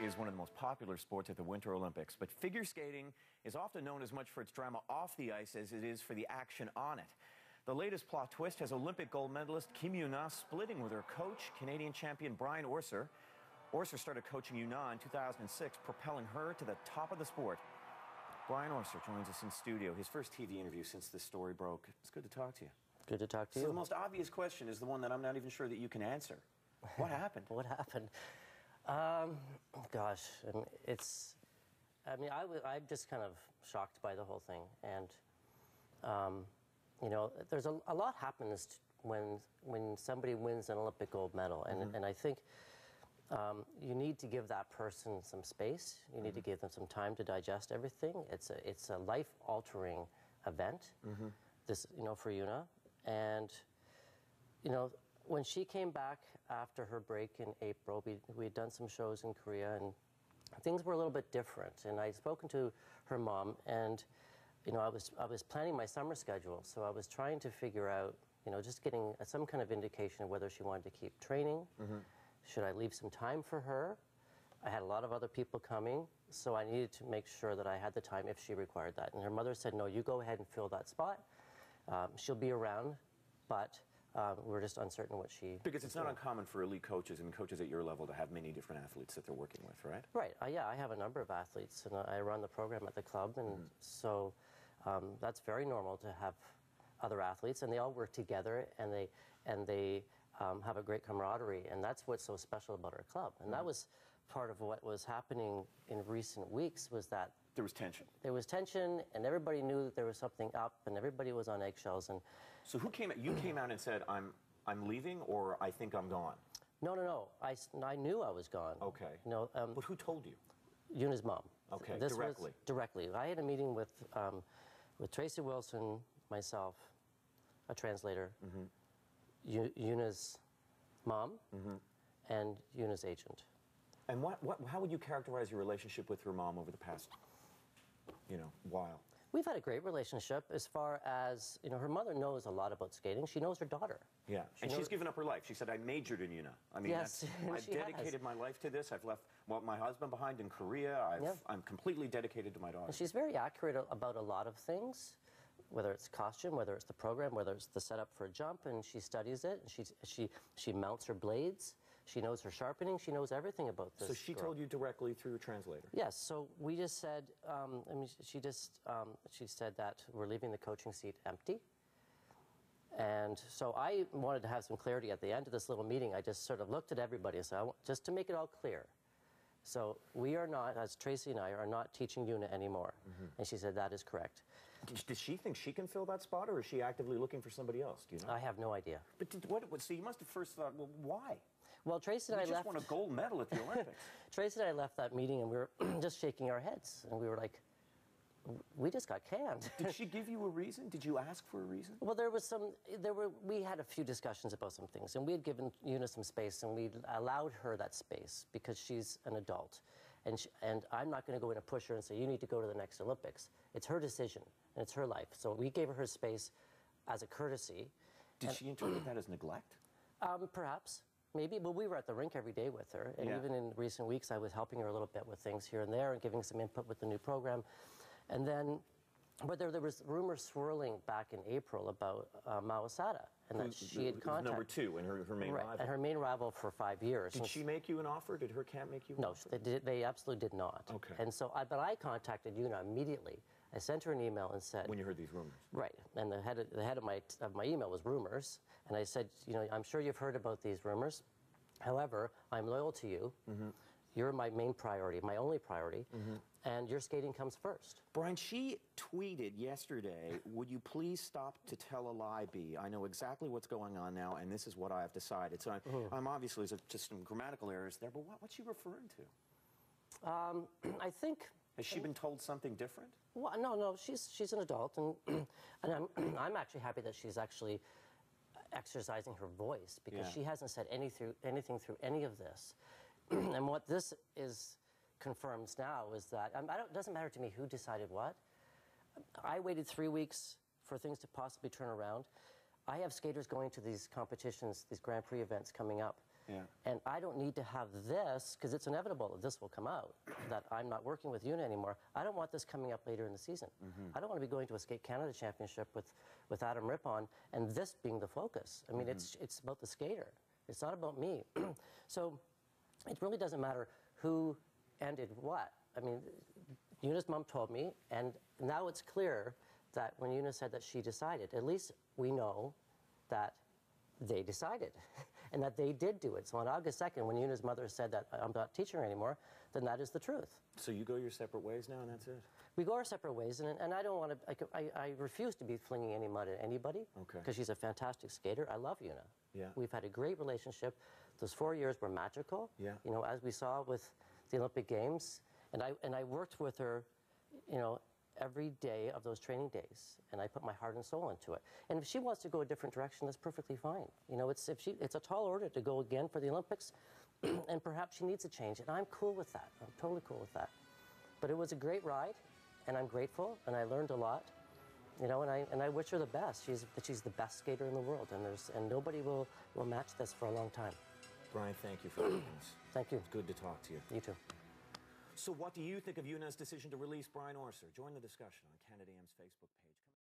is one of the most popular sports at the Winter Olympics, but figure skating is often known as much for its drama off the ice as it is for the action on it. The latest plot twist has Olympic gold medalist Kim Yuna splitting with her coach, Canadian champion Brian Orser. Orser started coaching Yuna in 2006, propelling her to the top of the sport. Brian Orser joins us in studio. His first TV interview since this story broke. It's good to talk to you. Good to talk to you. So the most obvious question is the one that I'm not even sure that you can answer. What happened? What happened? Gosh, I'm just kind of shocked by the whole thing. And, you know, there's a lot happens when somebody wins an Olympic gold medal. And I think you need to give that person some space. You need to give them some time to digest everything. It's a life-altering event, this, you know, for Yuna. And, you know, when she came back after her break in April, we had done some shows in Korea, and things were a little bit different. And I'd spoken to her mom, and, you know, I was planning my summer schedule, so I was trying to figure out, you know, just getting some kind of indication of whether she wanted to keep training. Should I leave some time for her? I had a lot of other people coming, so I needed to make sure that I had the time if she required that. And her mother said, no, you go ahead and fill that spot. She'll be around, but we're just uncertain what she... Because it's not uncommon for elite coaches and coaches at your level to have many different athletes that they're working with, right? Right. Yeah, I have a number of athletes, and I run the program at the club, and so that's very normal to have other athletes, and they all work together, and they have a great camaraderie, and that's what's so special about our club. And that was part of what was happening in recent weeks, was that there was tension. There was tension, and everybody knew that there was something up, and everybody was on eggshells. And so who came? You came out and said, "I'm leaving," or "I think I'm gone." No. I knew I was gone. Okay. No. But who told you? Yuna's mom. Okay. This directly. Was directly. I had a meeting with Tracy Wilson, myself, a translator, Yuna's mom, and Yuna's agent. And how would you characterize your relationship with her mom over the past, you know, while? We've had a great relationship as far as, you know, her mother knows a lot about skating. She knows her daughter. Yeah, and she's given up her life. She said, I majored in Yuna. I mean, yes, I've dedicated my life to this. I've left my husband behind in Korea. I'm completely dedicated to my daughter. And she's very accurate about a lot of things, whether it's costume, whether it's the program, whether it's the setup for a jump, and she studies it, and she mounts her blades. She knows her sharpening. She knows everything about this. So she told you directly through a translator? Yes. So we just said, she said that we're leaving the coaching seat empty. And so I wanted to have some clarity at the end of this little meeting. I just sort of looked at everybody and said, just to make it all clear. So we are not, as Tracy and I, are not teaching Yuna anymore. And she said, that is correct. Does she think she can fill that spot, or is she actively looking for somebody else? Do you know? I have no idea. But so you must have first thought, well, why? Well, Tracy and I left... just won a gold medal at the Olympics. Tracy and I left that meeting, and we were just shaking our heads. And we were like, we just got canned. Did she give you a reason? Did you ask for a reason? Well, we had a few discussions about some things, and we had given Yuna some space, and we allowed her that space because she's an adult. And I'm not going to go in and push her and say, you need to go to the next Olympics. It's her decision, and it's her life. So we gave her space as a courtesy. Did she interpret that as neglect? Perhaps. Maybe, but we were at the rink every day with her, and even in recent weeks I was helping her a little bit with things here and there and giving some input with the new program. And then, but there was rumors swirling back in April about Mao Asada, and that she had contacted... Number two, and her main rival. And her main rival for 5 years. Did she make you an offer? Did her camp make you an offer? No, they absolutely did not. Okay. And so, but I contacted Yuna immediately. I sent her an email and said... When you heard these rumors. Right, and the head of my email was rumors, and I said, you know, I'm sure you've heard about these rumors. However, I'm loyal to you. You're my main priority, my only priority, and your skating comes first. Brian, she tweeted yesterday, would you please stop to tell a lie, B? I know exactly what's going on now, and this is what I have decided. So I'm obviously, there's just some grammatical errors there, but what's she referring to? I think... Has she been told something different? Well, no, she's an adult, and I'm actually happy that she's actually exercising her voice, because she hasn't said anything through any of this. And what this confirms now is that it doesn't matter to me who decided what. I waited 3 weeks for things to possibly turn around. I have skaters going to these competitions, these Grand Prix events coming up, Yeah. And I don't need to have this, because it's inevitable that this will come out, that I'm not working with Yuna anymore. I don't want this coming up later in the season. I don't want to be going to a Skate Canada Championship with Adam Rippon and this being the focus. I mean, it's about the skater. It's not about me. So it really doesn't matter who ended what. I mean, Yuna's mom told me, and now it's clear that when Yuna said that she decided, at least we know that they decided and that they did do it. So on August 2nd, when Yuna's mother said that I'm not teaching her anymore, then that is the truth. So you go your separate ways now, and that's it? We go our separate ways, and I don't want to, I refuse to be flinging any mud at anybody. Okay. Because she's a fantastic skater. I love Yuna. Yeah. We've had a great relationship. Those 4 years were magical. Yeah. You know, as we saw with the Olympic Games, and I worked with her, you know, every day of those training days, and I put my heart and soul into it. And if she wants to go a different direction, that's perfectly fine. You know, it's a tall order to go again for the Olympics, and perhaps she needs a change, and I'm cool with that. I'm totally cool with that. But it was a great ride, and I'm grateful, and I learned a lot. You know, and I wish her the best. She's the best skater in the world, and nobody will match this for a long time. Brian, thank you for joining us. Thank you. It's good to talk to you. You too. So what do you think of Yuna's decision to release Brian Orser? Join the discussion on Canada Am's Facebook page.